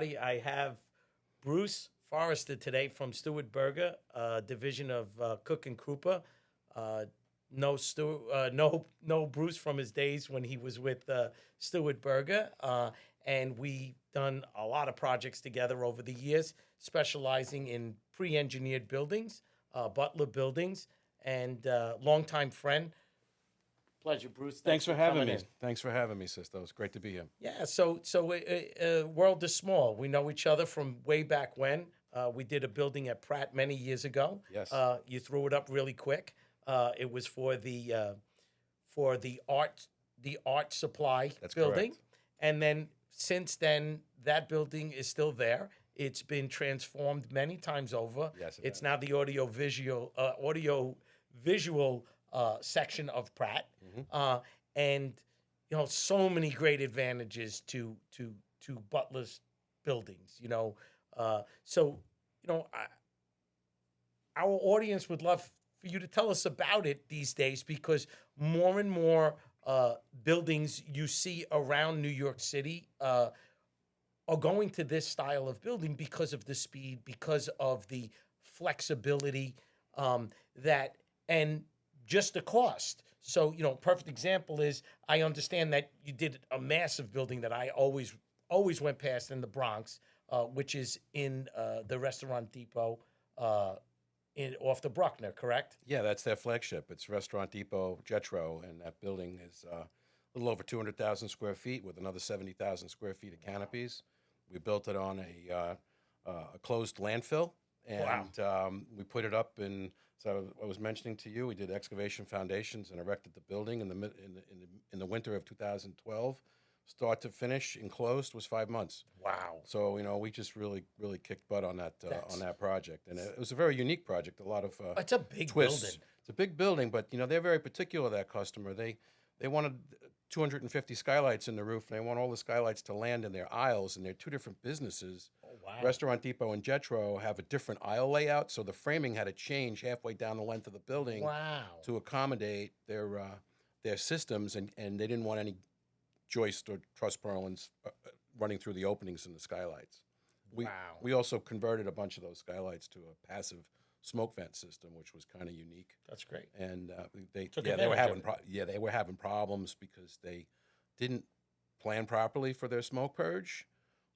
everybody. I have Bruce Forster today from Stuart Berger, division of Cook and Krupa. No Bruce from his days when he was with Stuart Berger, and we done a lot of projects together over the years, specializing in pre-engineered buildings, Butler buildings, and longtime friend. Pleasure, Bruce. Thanks for having me. in. Thanks for having me, Sisto. It's great to be here. Yeah, so world is small. We know each other from way back when. We did a building at Pratt many years ago. Yes. You threw it up really quick. It was for the art supply That's building, correct. and then since then that building is still there. It's been transformed many times over. Yes, It's now the audio visual section of Pratt, and so many great advantages to Butler's buildings. Our audience would love for you to tell us about it these days, because more and more buildings you see around New York City are going to this style of building because of the speed, because of the flexibility, and just the cost. So, perfect example is, I understand that you did a massive building that I always went past in the Bronx, which is in the Restaurant Depot off the Bruckner, correct? Yeah, that's their flagship. It's Restaurant Depot Jetro, and that building is a little over 200,000 square feet with another 70,000 square feet of canopies. We built it on a closed landfill, and we put it up in. So I was mentioning to you, we did excavation foundations and erected the building in the winter of 2012. Start to finish, enclosed, was 5 months. Wow. So we just really kicked butt on that project, and it was a very unique project. A lot of It's a big twists. building. It's a big building, but they're very particular. That customer, they wanted 250 skylights in the roof, and they want all the skylights to land in their aisles, and they're two different businesses. Oh, wow. Restaurant Depot and Jetro have a different aisle layout, so the framing had to change halfway down the length of the building to accommodate their systems, and they didn't want any joist or truss purlins running through the openings in the skylights. We also converted a bunch of those skylights to a passive smoke vent system, which was kind of unique. That's great. And they Took were having advantage of they were having problems because they didn't plan properly for their smoke purge.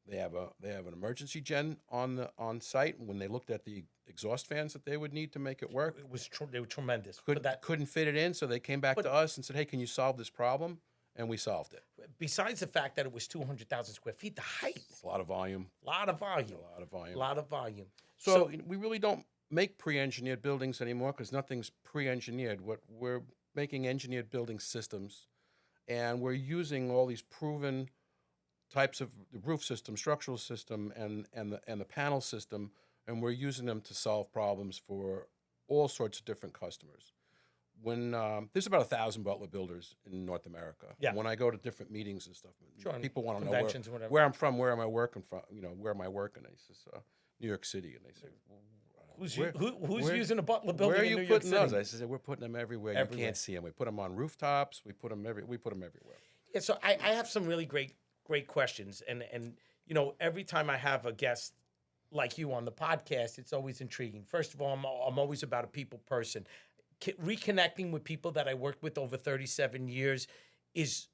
They have an emergency gen on site. When they looked at the exhaust fans that they would need to make it work, They were tremendous. couldn't fit it in, so they came back to us and said, "Hey, can you solve this problem?" And we solved it. Besides the fact that it was 200,000 square feet, the height. It's a lot of volume. A lot of volume. A lot of volume. So we really don't make pre-engineered buildings anymore because nothing's pre-engineered. What we're making engineered building systems, and we're using all these proven types of the roof system, structural system, and the panel system, and we're using them to solve problems for all sorts of different customers. When there's about 1,000 Butler builders in North America. Yeah. When I go to different meetings and stuff, people want to know conventions and whatever. where I'm from, where am I working from, where am I working? And he says, New York City, and they say, who's using a Butler building where are in you New York putting City? those? I said, we're putting them everywhere. You can't see them. We put them on rooftops. We put them everywhere. Yeah, so I have some really great questions, and every time I have a guest like you on the podcast, it's always intriguing. First of all, I'm always about a people person. Reconnecting with people that I worked with over 37 years is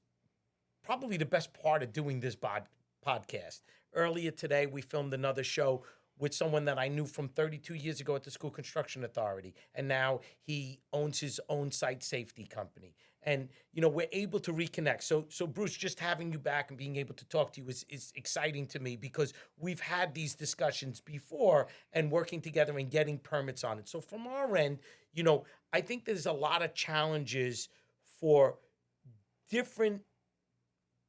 probably the best part of doing this podcast. Earlier today, we filmed another show with someone that I knew from 32 years ago at the School Construction Authority, and now he owns his own site safety company. And, we're able to reconnect. So Bruce, just having you back and being able to talk to you is exciting to me, because we've had these discussions before and working together and getting permits on it. So from our end, I think there's a lot of challenges for different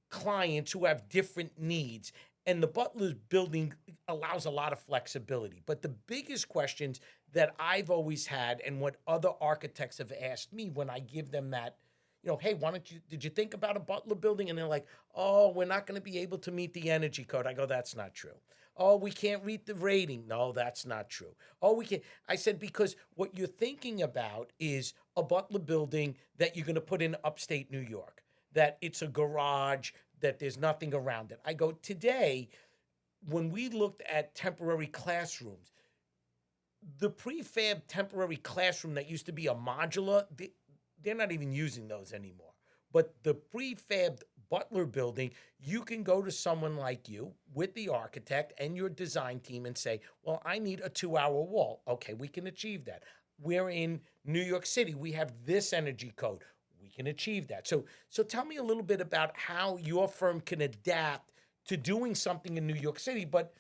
clients who have different needs. And the Butler's building allows a lot of flexibility. But the biggest questions that I've always had, and what other architects have asked me when I give them that, hey, did you think about a Butler building? And they're like, oh, we're not going to be able to meet the energy code. I go, that's not true. Oh, we can't read the rating. No, that's not true. Oh, we can't. I said, because what you're thinking about is a Butler building that you're going to put in upstate New York, that it's a garage, that there's nothing around it. I go, today, when we looked at temporary classrooms, the prefab temporary classroom that used to be a modular, they're not even using those anymore. But the prefabbed Butler building, you can go to someone like you with the architect and your design team and say, well, I need a 2-hour wall. Okay, we can achieve that. We're in New York City. We have this energy code. We can achieve that. So tell me a little bit about how your firm can adapt to doing something in New York City, but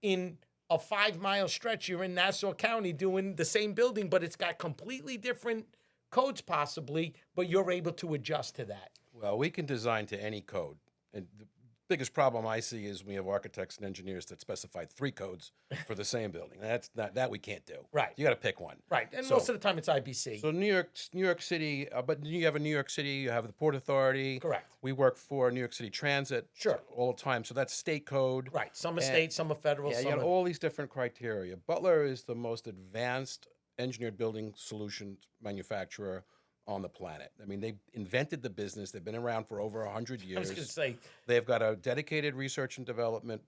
in a 5-mile stretch, you're in Nassau County doing the same building, but it's got completely different codes possibly, but you're able to adjust to that. Well, we can design to any code. And the biggest problem I see is we have architects and engineers that specify 3 codes for the same building. That's not, that we can't do. Right. You got to pick one. Right, and So- most of the time it's IBC. So New York City, but you have a New York City, you have the Port Authority. Correct. We work for New York City Transit. Sure. All the time. So that's state code. Right, some are And- state, some are federal, Yeah, you some got are... all these different criteria. Butler is the most advanced engineered building solutions manufacturer on the planet. I mean, they invented the business. They've been around for over 100 years. I was going to say, They've got a dedicated research and development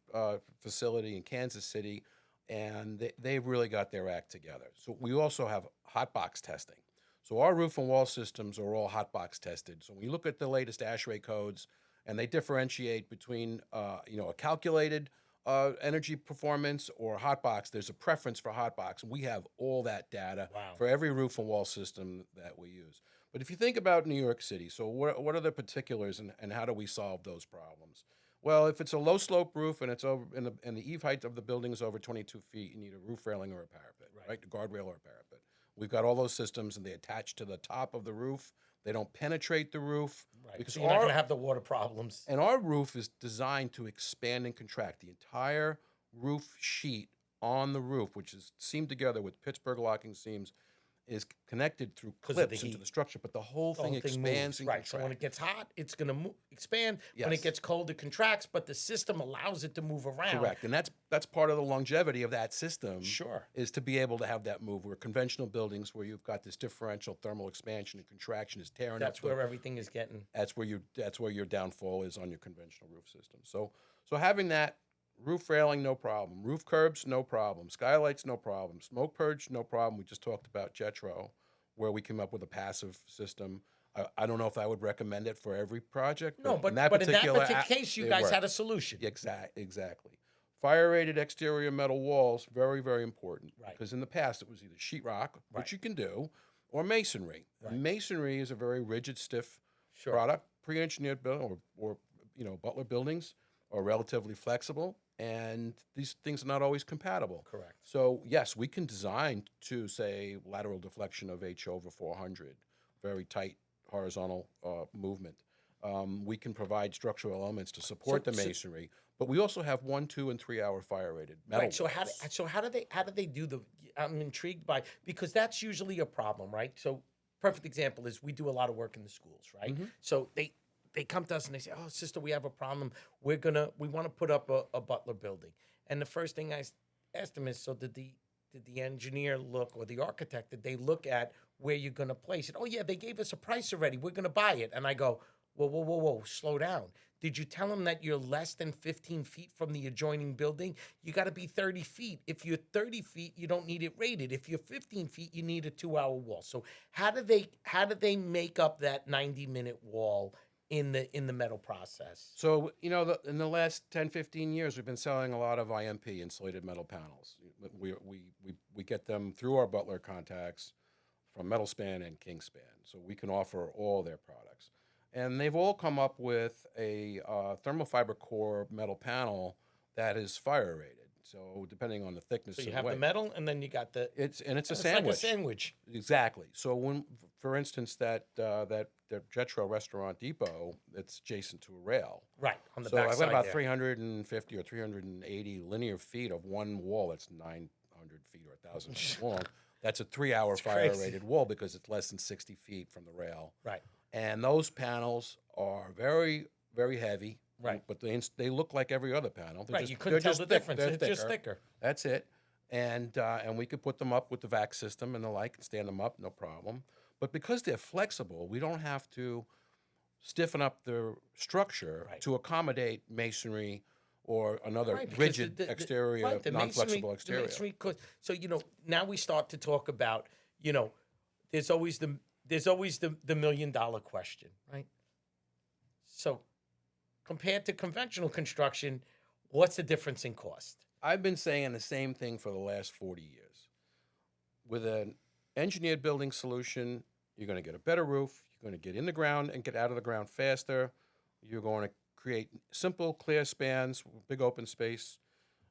facility in Kansas City, and they've really got their act together. So we also have hot box testing. So our roof and wall systems are all hot box tested. So when you look at the latest ASHRAE codes, and they differentiate between a calculated energy performance or hot box, there's a preference for hot box, and we have all that data Wow. for every roof and wall system that we use. But if you think about New York City, so what are the particulars and how do we solve those problems? Well, if it's a low slope roof and it's over and the eave height of the building is over 22 feet, you need a roof railing or a parapet, right? A guardrail or a parapet. We've got all those systems and they attach to the top of the roof. They don't penetrate the roof. right, Because so you're not going to have the water problems. and our roof is designed to expand and contract. The entire roof sheet on the roof, which is seamed together with Pittsburgh locking seams, is connected through 'Cause of the clips into heat. the structure, but the whole The thing whole thing expands moves, and right. So when it contracts. gets hot, it's going to expand. When Yes. it gets cold, it contracts, but the system allows it to move around. Correct, and that's part of the longevity of that system. Sure. Is to be able to have that move. Where conventional buildings, where you've got this differential thermal expansion and contraction, is tearing That's up. the- where everything is getting... That's where your downfall is on your conventional roof system. So having that roof railing, no problem. Roof curbs, no problem. Skylights, no problem. Smoke purge, no problem. We just talked about Jetro, where we came up with a passive system. I don't know if I would recommend it for every project. No, but in that in that particular particular case, you it guys worked. had a solution. Exactly. Fire-rated exterior metal walls, very, very important. Right. Because in the past, it was either sheetrock, Right. which you can do, or masonry. Right. And masonry is a very rigid, stiff Sure. product. Pre-engineered building or Butler buildings are relatively flexible, and these things are not always compatible. Correct. So yes, we can design to say lateral deflection of H over 400, very tight horizontal movement. We can provide structural elements to support So- the masonry, but we also have 1, 2, and 3 hour fire rated metal. Right. So how do they do the? I'm intrigued by, because that's usually a problem, right? So perfect example is we do a lot of work in the schools, right? Mm-hmm. So they come to us and they say, "Oh, sister, we have a problem. We want to put up a Butler building." And the first thing I asked them is, "So did the engineer look, or the architect, did they look at where you're going to place it?" "Oh yeah, they gave us a price already. We're going to buy it." And I go, whoa, slow down. Did you tell them that you're less than 15 feet from the adjoining building? You got to be 30 feet. If you're 30 feet, you don't need it rated. If you're 15 feet, you need a 2-hour wall. So how do they make up that 90-minute wall in the metal process? So, in the last 10, 15 years, we've been selling a lot of IMP, insulated metal panels. We get them through our Butler contacts from Metalspan and Kingspan. So we can offer all their products. And they've all come up with a thermal fiber core metal panel that is fire rated. So depending on the thickness So you and have weight. the metal, and then you got the... It's a Like sandwich. a sandwich. Exactly. So when, for instance, that Jetro Restaurant Depot, it's adjacent to a rail. Right, on the So back I've side got about there. 350 or 380 linear feet of one wall that's 900 feet or 1,000 feet long. That's a 3-hour crazy. fire-rated wall because it's less than 60 feet from the rail. Right. And those panels are very, very heavy. Right. But they look like every other panel. They're Right, just- you couldn't they're tell just the thick. difference. They're It's just thicker. That's it. And we could put them up with the vac system and the like, and stand them up, no problem. But because they're flexible, we don't have to stiffen up the structure Right. to accommodate masonry or another Right, because rigid the exterior, right, the non-flexible masonry, exterior. the masonry so now we start to talk about, there's always the $1 million question, right? So compared to conventional construction, what's the difference in cost? I've been saying the same thing for the last 40 years. With an engineered building solution, you're going to get a better roof, you're going to get in the ground and get out of the ground faster, you're going to create simple, clear spans, big open space.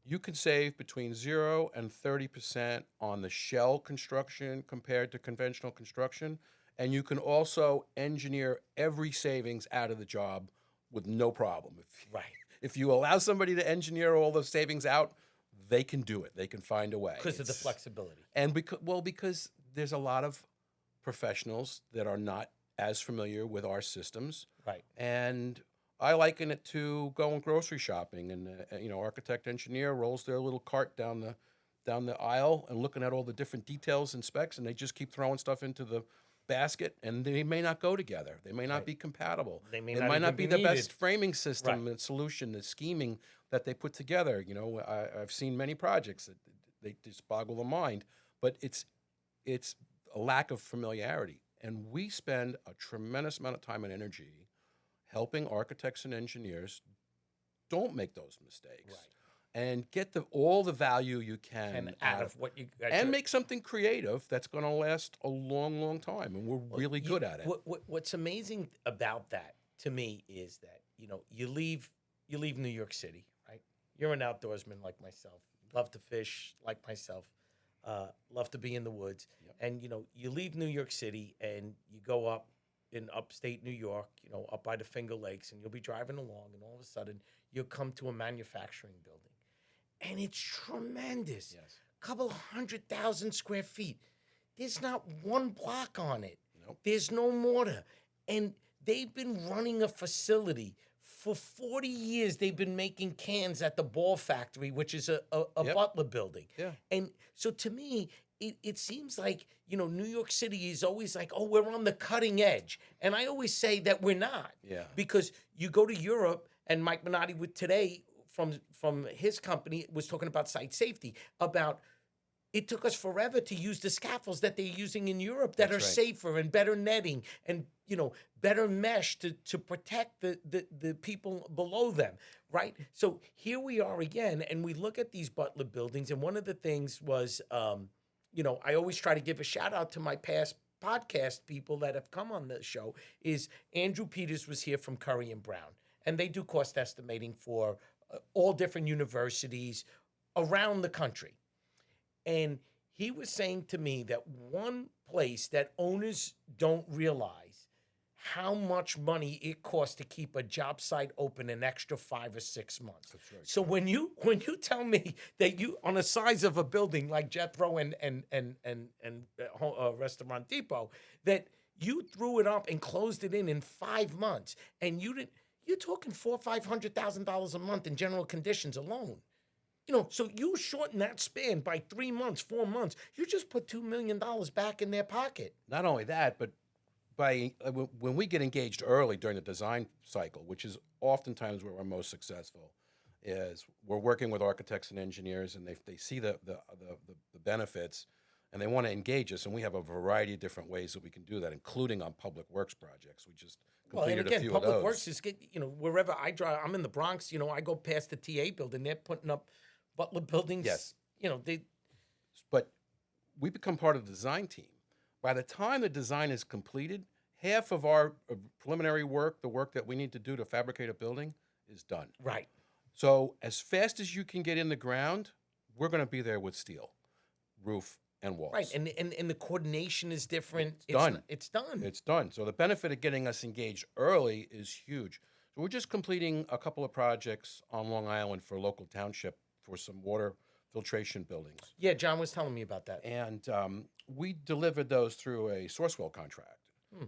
You can save between 0 and 30% on the shell construction compared to conventional construction, and you can also engineer every savings out of the job with no problem. Right. If you allow somebody to engineer all those savings out, they can do it. They can find a way. Because of the flexibility. And because there's a lot of professionals that are not as familiar with our systems. Right. And I liken it to going grocery shopping, and architect engineer rolls their little cart down the aisle and looking at all the different details and specs, and they just keep throwing stuff into the basket, and they may not go together. They may not be compatible. They may It not might even not be be the best needed. framing system Right. and solution, the scheming that they put together. I've seen many projects that they just boggle the mind, but it's a lack of familiarity, and we spend a tremendous amount of time and energy helping architects and engineers don't make those mistakes. Right. And get all the value you can And out of what you and make something creative that's going to last a long, long time. And we're really good at it. What's amazing about that to me is that you leave New York City, right? You're an outdoorsman like myself, love to fish like myself, love to be in the woods, and you leave New York City and you go up in upstate New York, up by the Finger Lakes, and you'll be driving along, and all of a sudden you'll come to a manufacturing building, and it's tremendous. Yes. Couple 100,000 square feet. There's not one block on it. Nope. There's no mortar. And they've been running a facility for 40 years. They've been making cans at the Ball Factory, which is a Yep. Butler building. Yeah. And so to me, it seems like, New York City is always like, oh, we're on the cutting edge. And I always say that we're not. Yeah. Because you go to Europe, and Mike Minotti with today from his company was talking about site safety, about it took us forever to use the scaffolds that they're using in Europe that That's are right. safer and better netting and better mesh to protect the people below them, right? So here we are again, and we look at these Butler buildings, and one of the things was, I always try to give a shout out to my past podcast people that have come on the show, is Andrew Peters was here from Curry and Brown, and they do cost estimating for all different universities around the country. And he was saying to me that one place that owners don't realize how much money it costs to keep a job site open an extra 5 or 6 months. That's right. So when you tell me that you, on the size of a building like Jethro and Restaurant Depot, that you threw it up and closed it in 5 months, and you're talking $400,000-$500,000 a month in general conditions alone. So you shorten that span by 3 months, 4 months. You just put $2 million back in their pocket. Not only that, but when we get engaged early during the design cycle, which is oftentimes where we're most successful, is we're working with architects and engineers, and they see the benefits, and they want to engage us. And we have a variety of different ways that we can do that, including on public works projects. We just completed a few Public of those. Works is wherever I drive. I'm in the Bronx. I go past the TA building. They're putting up Butler buildings. Yes. They. But we become part of the design team. By the time the design is completed, half of our preliminary work, the work that we need to do to fabricate a building, is done. Right. So as fast as you can get in the ground, we're going to be there with steel, roof, and walls. Right, and the coordination is different. Done. It's done. It's done. So the benefit of getting us engaged early is huge. So we're just completing a couple of projects on Long Island for a local township for some water filtration buildings. Yeah, John was telling me about that. And we delivered those through a Sourcewell contract.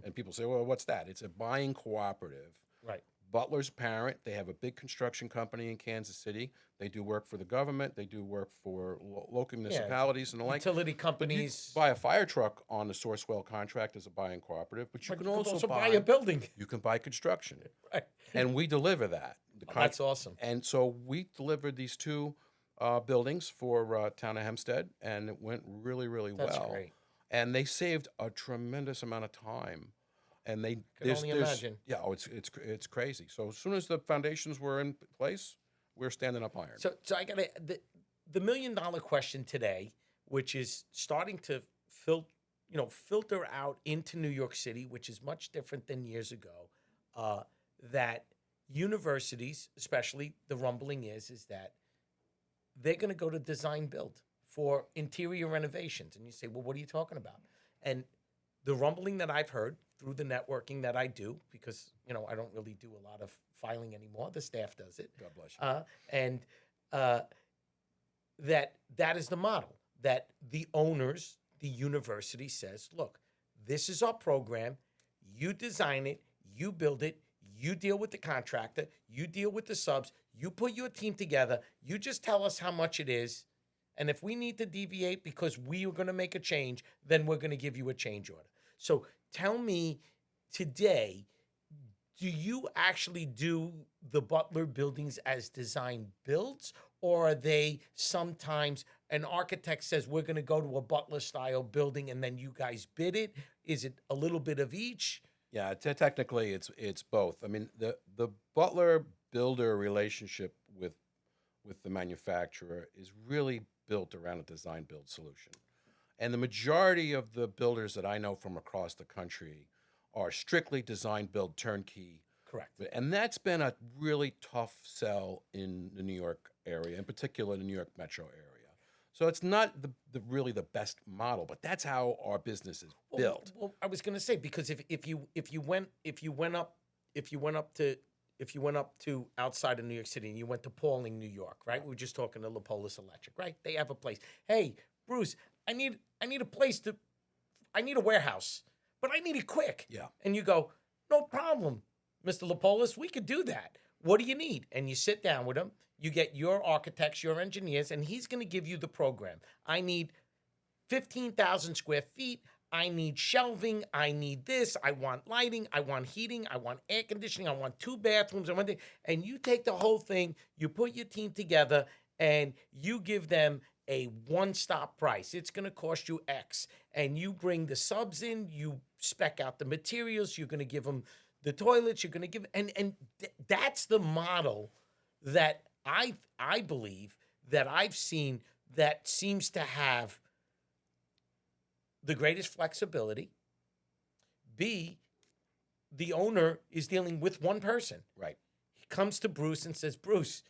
And people say, well, what's that? It's a buying cooperative. Right. Butler's parent, they have a big construction company in Kansas City. They do work for the government. They do work for local municipalities and the like. Utility But you companies. buy a fire truck on the Sourcewell contract as a buying cooperative, but you But can also buy a building. You can buy construction. Right. And we deliver that. The That's awesome. And so we delivered these two buildings for Town of Hempstead, and it went really, really That's well. great. And they saved a tremendous amount of time. And they Can only imagine. yeah, oh, it's crazy. So as soon as the foundations were in place, we're standing up iron. So I got the $1 million question today, which is starting to filter out into New York City, which is much different than years ago. That universities, especially, the rumbling is that they're going to go to design build for interior renovations, and you say, well, what are you talking about? And the rumbling that I've heard through the networking that I do, because I don't really do a lot of filing anymore. The staff does it. God bless you. And that is the model, that the owners, the university says, look, this is our program. You design it, you build it, you deal with the contractor, you deal with the subs, you put your team together, you just tell us how much it is. And if we need to deviate because we are going to make a change, then we're going to give you a change order. So tell me today, do you actually do the Butler buildings as design builds, or are they sometimes an architect says we're going to go to a Butler style building and then you guys bid it? Is it a little bit of each? Yeah, technically it's both. I mean, the Butler builder relationship with the manufacturer is really built around a design build solution. And the majority of the builders that I know from across the country are strictly design build turnkey. Correct. And that's been a really tough sell in the New York area, in particular the New York metro area. So it's not really the best model, but that's how our business is built. Well, I was going to say, because if you went up to outside of New York City and you went to Pauling, New York, right? We were just talking to Lapolis Electric, right? They have a place. Hey, Bruce, I need a place I need a warehouse, but I need it quick. Yeah. And you go, no problem, Mr. Lapolis, we could do that. What do you need? And you sit down with him. You get your architects, your engineers, and he's going to give you the program. I need 15,000 square feet. I need shelving. I need this. I want lighting. I want heating. I want air conditioning. I want 2 bathrooms. And you take the whole thing, you put your team together, and you give them a one-stop price. It's going to cost you X. And you bring the subs in, you spec out the materials, you're going to give them the toilets, you're going to give, that's the model that I believe that I've seen that seems to have the greatest flexibility. B, the owner is dealing with one person. Right. He comes to Bruce and says, Bruce,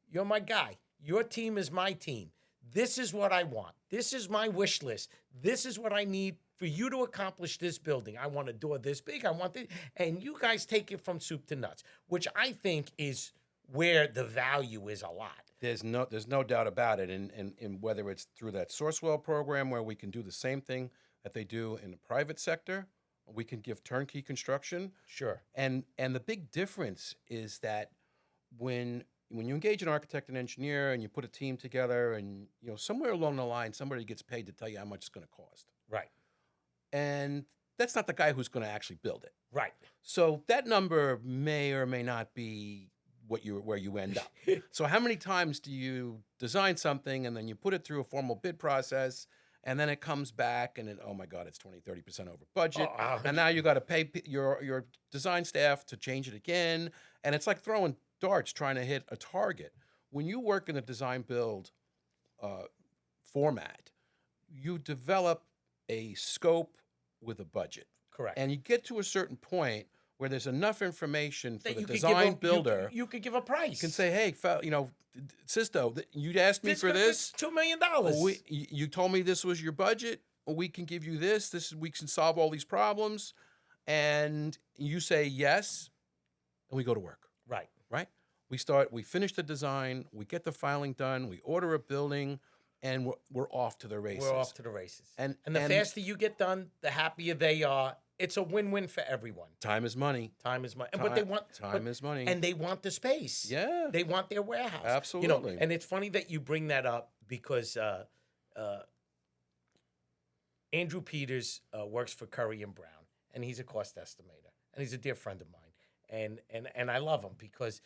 you're my guy. Your team is my team. This is what I want. This is my wish list. This is what I need for you to accomplish this building. I want a door this big. I want this. And you guys take it from soup to nuts, which I think is where the value is a lot. There's no doubt about it. And whether it's through that Sourcewell program where we can do the same thing that they do in the private sector, we can give turnkey construction. Sure. And the big difference is that when you engage an architect and engineer and you put a team together and somewhere along the line somebody gets paid to tell you how much it's going to cost. Right. And that's not the guy who's going to actually build it. Right. So that number may or may not be where you end up. So how many times do you design something and then you put it through a formal bid process and then it comes back and oh my God, it's 20-30% over budget. And now you got to pay your design staff to change it again. And it's like throwing darts trying to hit a target. When you work in the design build format, you develop a scope with a budget. Correct. And you get to a certain point where there's enough information for That the you could design builder. You could give a price. You can say, hey, Sisto, you'd asked me for this. $2 million. You told me this was your budget. We can give you this. We can solve all these problems. And you say yes, and we go to work. Right. Right? We finish the design, we get the filing done, we order a building, and we're off to the races. We're off to the races. And the and faster you get done, the happier they are. It's a win-win for everyone. Time is money. Time is money. But they want time is money. And they want the space. Yeah. They want their warehouse. Absolutely. And it's funny that you bring that up because Andrew Peters works for Curry and Brown, and he's a cost estimator, and he's a dear friend of mine. And I love him because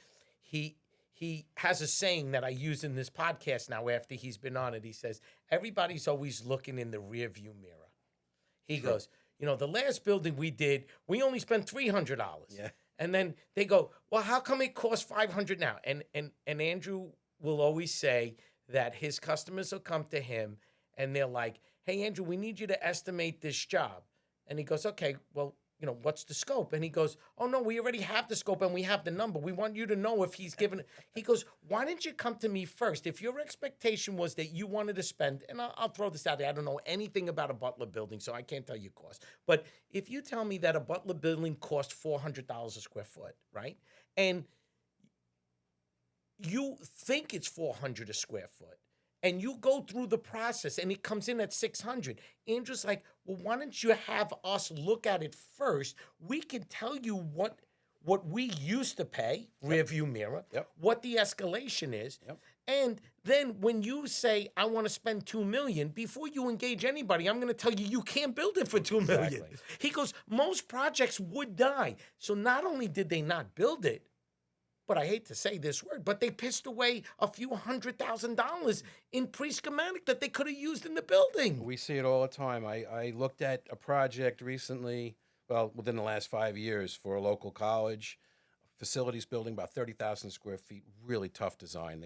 he has a saying that I use in this podcast now after he's been on it. He says, everybody's always looking in the rearview mirror. He goes, the last building we did, we only spent $300. Yeah. And then they go, well, how come it costs $500 now? And Andrew will always say that his customers will come to him and they're like, hey, Andrew, we need you to estimate this job. And he goes, okay, well, what's the scope? And he goes, oh, no, we already have the scope and we have the number. We want you to know if he's given it. He goes, why didn't you come to me first? If your expectation was that you wanted to spend, and I'll throw this out there, I don't know anything about a Butler building, so I can't tell you cost. But if you tell me that a Butler building costs $400 a square foot, right? And you think it's $400 a square foot, and you go through the process and it comes in at $600. Andrew's like, well, why don't you have us look at it first? We can tell you what we used to pay, rearview mirror, what the escalation is. And then when you say, I want to spend $2 million, before you engage anybody, I'm going to tell you, you can't build it for $2 million. Exactly. He goes, most projects would die. So not only did they not build it, but I hate to say this word, but they pissed away a few $100,000 in pre-schematic that they could have used in the building. We see it all the time. I looked at a project recently, well, within the last 5 years for a local college, facilities building, about 30,000 square feet, really tough design.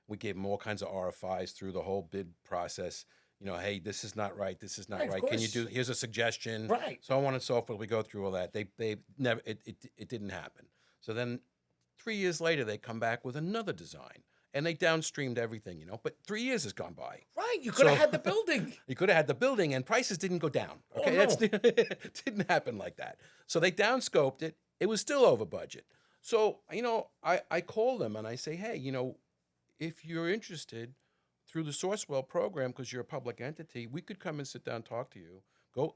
We gave them all kinds of RFIs through the whole bid process. Hey, this is not right. This is not right. Can you do? Here's a suggestion. Right. So on and so forth. We go through all that. They never. It didn't happen. So then 3 years later, they come back with another design, and they downstreamed everything, But 3 years has gone by. Right, you could have had the building. You could have had the building, and prices didn't go down. Okay, no. It didn't happen like that. So they downscoped it. It was still over budget. So I call them and I say, hey, if you're interested through the Sourcewell program, because you're a public entity, we could come and sit down and talk to you.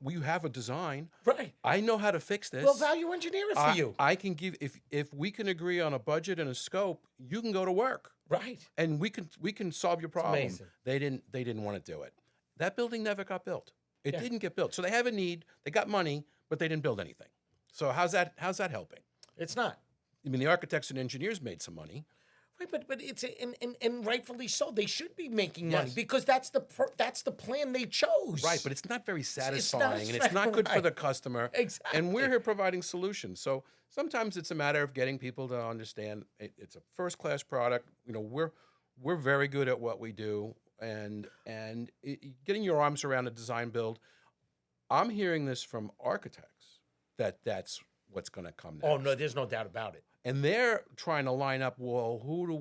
You have a design. Right. I know how to fix this. We'll value engineer it for you. I can give, if we can agree on a budget and a scope, you can go to work. Right. And we can solve your problem. Amazing. They didn't want to do it. That building never got built. It didn't get built. So they have a need, they got money, but they didn't build anything. So how's that helping? It's not. I mean, the architects and engineers made some money. Right, but it's and rightfully so. They should be making money Yes. because that's the plan they chose. Right, but it's not very satisfying, and it's not good for right. the customer. Exactly. And we're here providing solutions. So sometimes it's a matter of getting people to understand it's a first-class product. We're very good at what we do, and getting your arms around a design build. I'm hearing this from architects that's what's going to come next. Oh no, there's no doubt about it. And they're trying to line up. Well, who do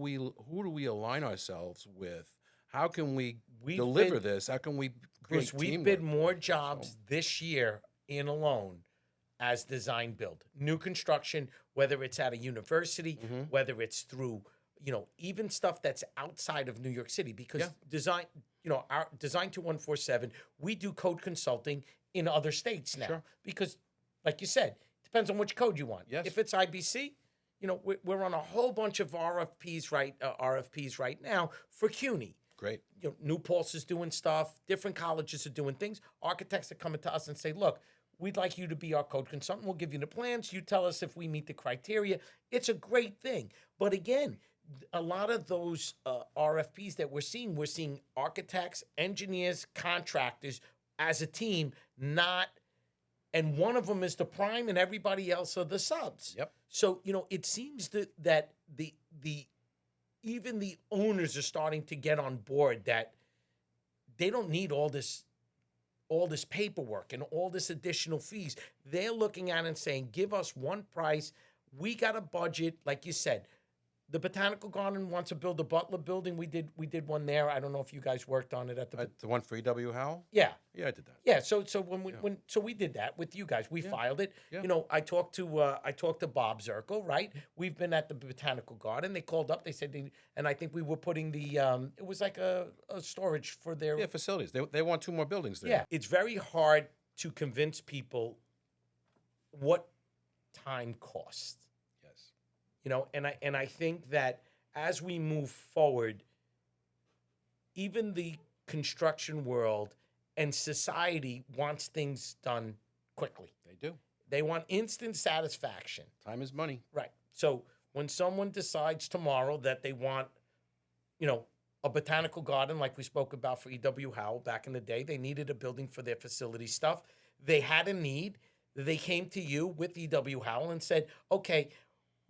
we align ourselves with? How can we deliver this? How can we create Bruce, we've teamwork? bid more jobs this year in alone as design build. New construction, whether it's at a university, whether it's through, even stuff that's outside of New York City, because design, our Design 2147, we do code consulting in other states now. Sure. Because, like you said, depends on which code you want. Yes. If it's IBC, we're on a whole bunch of RFPs right now for CUNY. Great. New Pulse is doing stuff. Different colleges are doing things. Architects are coming to us and say, look, we'd like you to be our code consultant. We'll give you the plans. You tell us if we meet the criteria. It's a great thing. But again, a lot of those RFPs that we're seeing architects, engineers, contractors as a team, and one of them is the prime and everybody else are the subs. Yep. So, it seems that even the owners are starting to get on board that they don't need all this paperwork and all this additional fees. They're looking at it and saying, give us one price. We got a budget, like you said. The Botanical Garden wants to build a Butler building. We did one there. I don't know if you guys worked on it at the The one for E.W. Howell? Yeah. Yeah, I did that. Yeah, so we did that with you guys. We filed it. Yeah. I talked to Bob Zirkle, right? We've been at the Botanical Garden. They called up. They said, and I think we were putting the it was like a storage for their facilities. They want 2 more buildings there. Yeah, it's very hard to convince people what time costs. Yes. And I think that as we move forward, even the construction world and society wants things done quickly. They do. They want instant satisfaction. Time is money. Right. So when someone decides tomorrow that they want, you know, a botanical garden like we spoke about for E.W. Howell back in the day, they needed a building for their facility stuff. They had a need. They came to you with E.W. Howell and said, okay,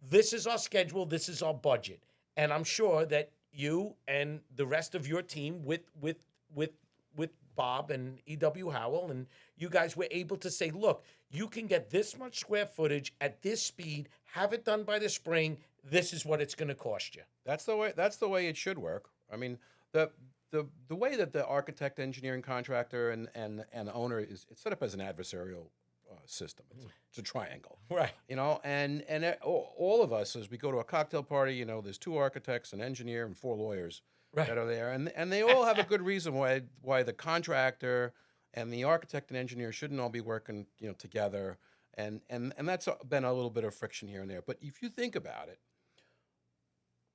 this is our schedule, this is our budget. And I'm sure that you and the rest of your team with Bob and E.W. Howell, and you guys were able to say, look, you can get this much square footage at this speed, have it done by the spring, this is what it's going to cost you. That's the way it should work. I mean, the way that the architect, engineering contractor, and owner is, it's set up as an adversarial system. It's a triangle, Right. you know. And all of us, as we go to a cocktail party, you know, there's 2 architects, an engineer, and 4 lawyers Right. that are there, and they all have a good reason why the contractor and the architect and engineer shouldn't all be working, you know, together. And that's been a little bit of friction here and there. But if you think about it,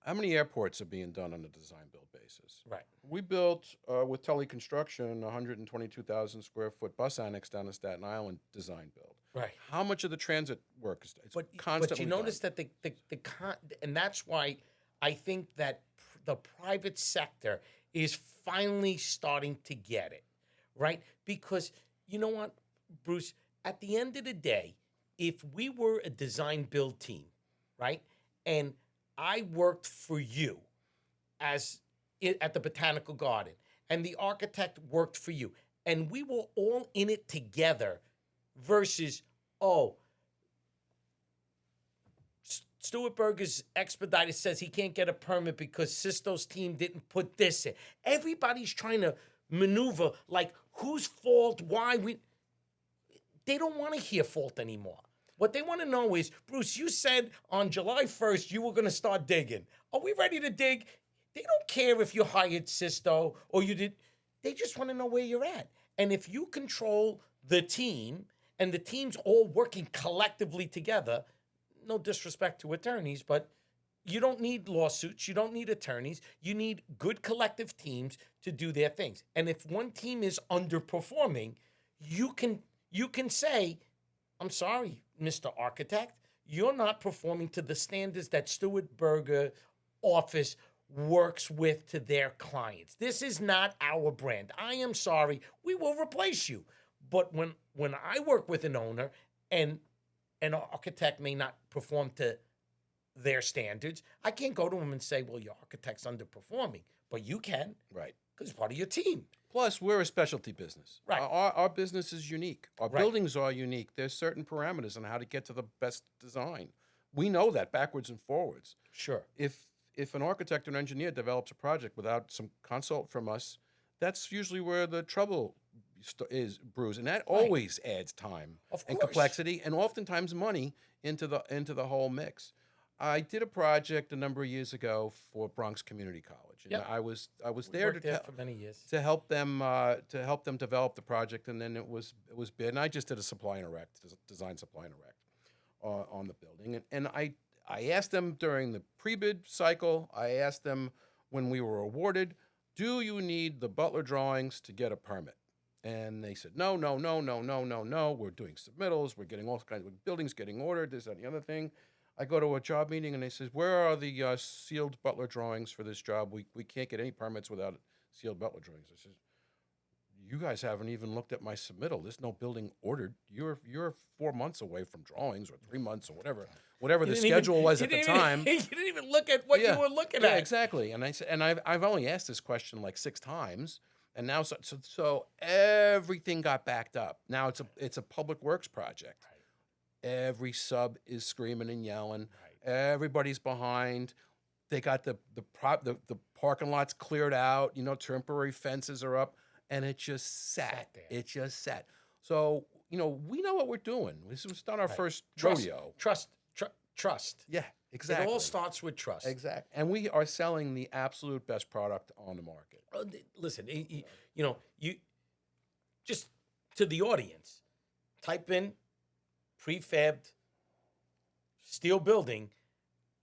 how many airports are being done on a design-build basis? Right. We built, with Tully Construction, 122,000 square foot bus annex down in Staten Island, design-build. Right. How much of the transit work is it's But constantly you notice done. that and that's why I think that the private sector is finally starting to get it, right? Because you know what, Bruce, at the end of the day, if we were a design build team, right, and I worked for you at the Botanical Garden, and the architect worked for you, and we were all in it together versus, Stuart Berger's expediter says he can't get a permit because Sisto's team didn't put this in. Everybody's trying to maneuver like whose fault, why they don't want to hear fault anymore. What they want to know is, Bruce, you said on July 1st you were going to start digging. Are we ready to dig? They don't care if you hired Sisto or you did. They just want to know where you're at. And if you control the team and the team's all working collectively together, no disrespect to attorneys, but you don't need lawsuits. You don't need attorneys. You need good collective teams to do their things. And if one team is underperforming, you can say, I'm sorry, Mr. Architect, you're not performing to the standards that Stuart Berger office works with to their clients. This is not our brand. I am sorry. We will replace you. But when I work with an owner and an architect may not perform to their standards, I can't go to him and say, well, your architect's underperforming. But you can. Right. Because it's part of your team. Plus, we're a specialty business. Right. Our business is unique. Our Right. buildings are unique. There's certain parameters on how to get to the best design. We know that backwards and forwards. Sure. If an architect or an engineer develops a project without some consult from us, that's usually where the trouble is brewed, and that always adds time Of and course. complexity, and oftentimes money into the whole mix. I did a project a number of years ago for Bronx Community College, and Yep. I was We there worked to there for many years. help them develop the project, and then it was bid, and I just did a supply and erect, design supply and erect on the building, and I asked them during the pre-bid cycle, I asked them when we were awarded, do you need the Butler drawings to get a permit? And they said, no, we're doing submittals, we're getting all kinds of buildings getting ordered, this, that, and the other thing. I go to a job meeting and they says, where are the sealed Butler drawings for this job? We can't get any permits without sealed Butler drawings. I says, you guys haven't even looked at my submittal. There's no building ordered. You're 4 months away from drawings, or 3 months, or whatever the schedule was at the time. You didn't even look at what you were looking Yeah, at. exactly. And I said, and I've only asked this question like 6 times, and now so everything got backed up. Now it's a public works project. Right. Every sub is screaming and yelling. Right. Everybody's behind. They got the parking lots cleared out. You know, temporary fences are up, and it just sat. It just sat. So you know, we know what we're doing. This was not our first rodeo. Trust. Yeah, exactly. It all starts with trust. Exactly. And we are selling the absolute best product on the market. Listen, you just to the audience, type in prefabbed steel building.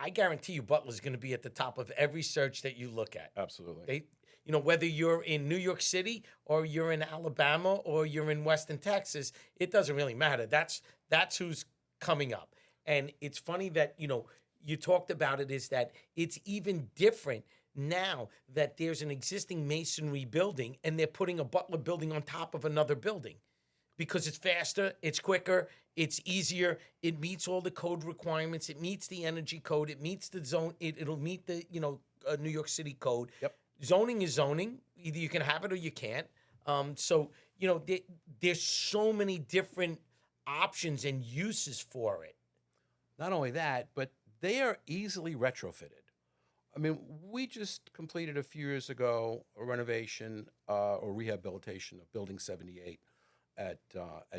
I guarantee you Butler's going to be at the top of every search that you look at. Absolutely. Whether you're in New York City or you're in Alabama or you're in Weston, Texas, it doesn't really matter. That's who's coming up. And it's funny that, you talked about it is that it's even different now that there's an existing masonry building and they're putting a Butler building on top of another building because it's faster, it's quicker, it's easier, it meets all the code requirements, it meets the energy code, it meets the zone, it'll meet the New York City code. Yep. Zoning is zoning. Either you can have it or you can't. So there's so many different options and uses for it. Not only that, but they are easily retrofitted. I mean, we just completed a few years ago a renovation or rehabilitation of Building 78 at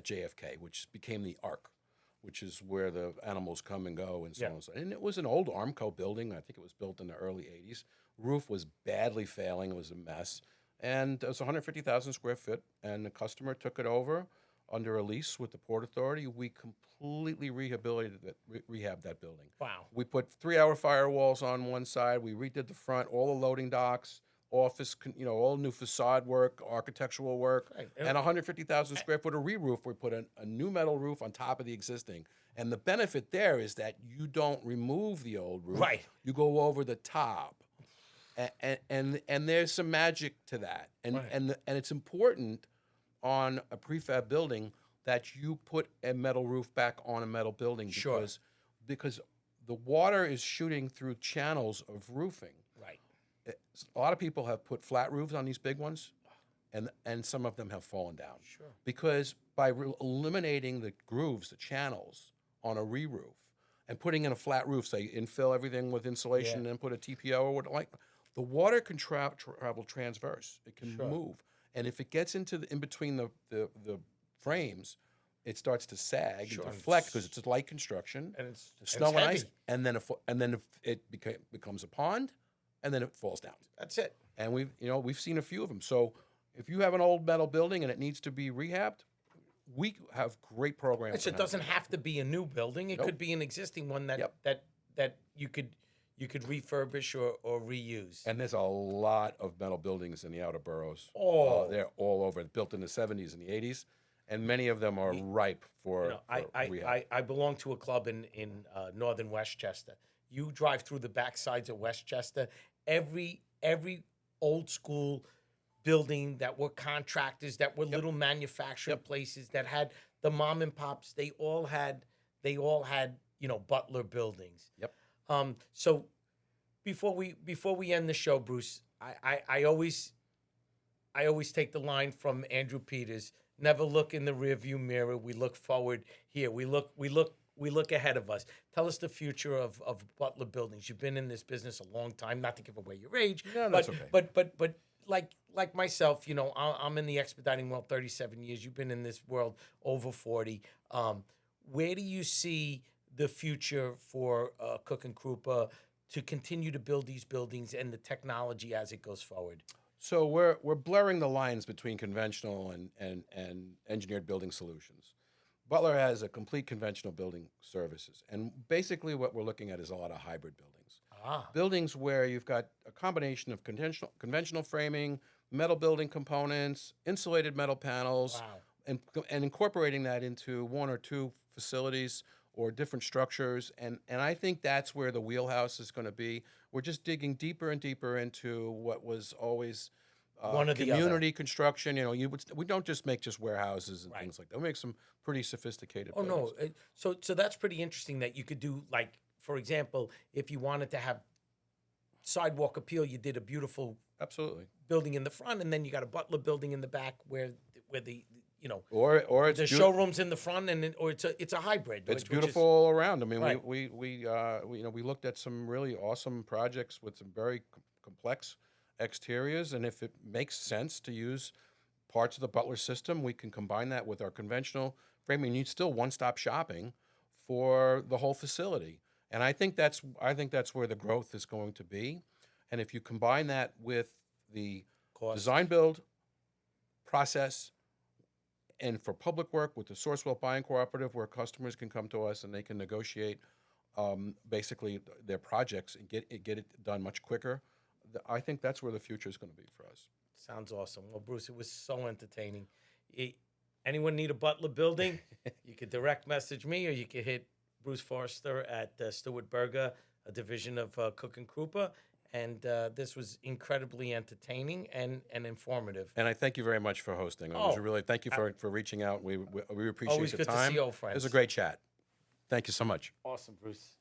JFK, which became the Ark, which is where the animals come and go and so on and so on. And it was an old Armco building. I think it was built in the early 80s. Roof was badly failing. It was a mess. And it was 150,000 square feet, and the customer took it over under a lease with the Port Authority. We completely rehabbed that building. Wow. We put 3-hour firewalls on one side. We redid the front, all the loading docks, office, all new facade work, architectural work, right. And 150,000 square foot of re-roof. We put a new metal roof on top of the existing. And the benefit there is that you don't remove the old roof. Right. You go over the top. And there's some magic to that. And, right. and it's important on a prefab building that you put a metal roof back on a metal building because the water is shooting through channels of roofing. Right. A lot of people have put flat roofs on these big ones, and some of them have fallen down. Sure. Because by eliminating the grooves, the channels on a re-roof, and putting in a flat roof, say infill everything with insulation, and then put a TPO or what the water can travel transverse. It can move. And if it gets into in between the frames, it starts to sag and deflect because it's a light construction, and it's snow and heavy. ice, and then it becomes a pond, and then it falls down. That's it. And we've seen a few of them. So if you have an old metal building and it needs to be rehabbed, we have great programs. So it doesn't have to be a new building. It could be an existing one that you could refurbish or reuse. And there's a lot of metal buildings in the outer boroughs. Oh, they're all over. Built in the 70s and the 80s, and many of them are ripe for rehab. I belong to a club in northern Westchester. You drive through the backsides of Westchester, every old school building that were contractors, that were little manufacturing places that had the mom and pops. They all had Butler buildings. Yep. So before we end the show, Bruce, I always take the line from Andrew Peters: never look in the rearview mirror. We look forward here. We look ahead of us. Tell us the future of Butler Buildings. You've been in this business a long time. Not to give away your age, that's okay. But like myself, I'm in the expediting world 37 years. You've been in this world over 40. Where do you see the future for Cook and Krupa to continue to build these buildings and the technology as it goes forward? So we're blurring the lines between conventional and engineered building solutions. Butler has a complete conventional building services, and basically what we're looking at is a lot of hybrid buildings. Buildings where you've got a combination of conventional framing, metal building components, insulated metal panels, and incorporating that into one or two facilities or different structures, and I think that's where the wheelhouse is going to be. We're just digging deeper and deeper into what was always community construction. We don't just make warehouses and things like that. We make some pretty sophisticated buildings. No, so that's pretty interesting that you could do, like, for example, if you wanted to have sidewalk appeal, you did a beautiful building in the front, and then you got a Butler building in the back where the or it's the showrooms in the front, or it's a hybrid. It's beautiful all around. I mean, we looked at some really awesome projects with some very complex exteriors, and if it makes sense to use parts of the Butler system, we can combine that with our conventional framing. You still one-stop shopping for the whole facility, and I think that's where the growth is going to be. And if you combine that with the design build process, and for public work with the Sourcewell Buying Cooperative, where customers can come to us and they can negotiate basically their projects and get it done much quicker, I think that's where the future is going to be for us. Sounds awesome. Well, Bruce, it was so entertaining. Anyone need a Butler building? You could direct message me, or you could hit Bruce Forster at Stuart Berger, a division of Cook and Krupa, and this was incredibly entertaining and informative. And I thank you very much for hosting. It was really thank you for reaching out. We appreciate Always the good to time. see old It was a friends. great chat. Thank you so much. Awesome, Bruce.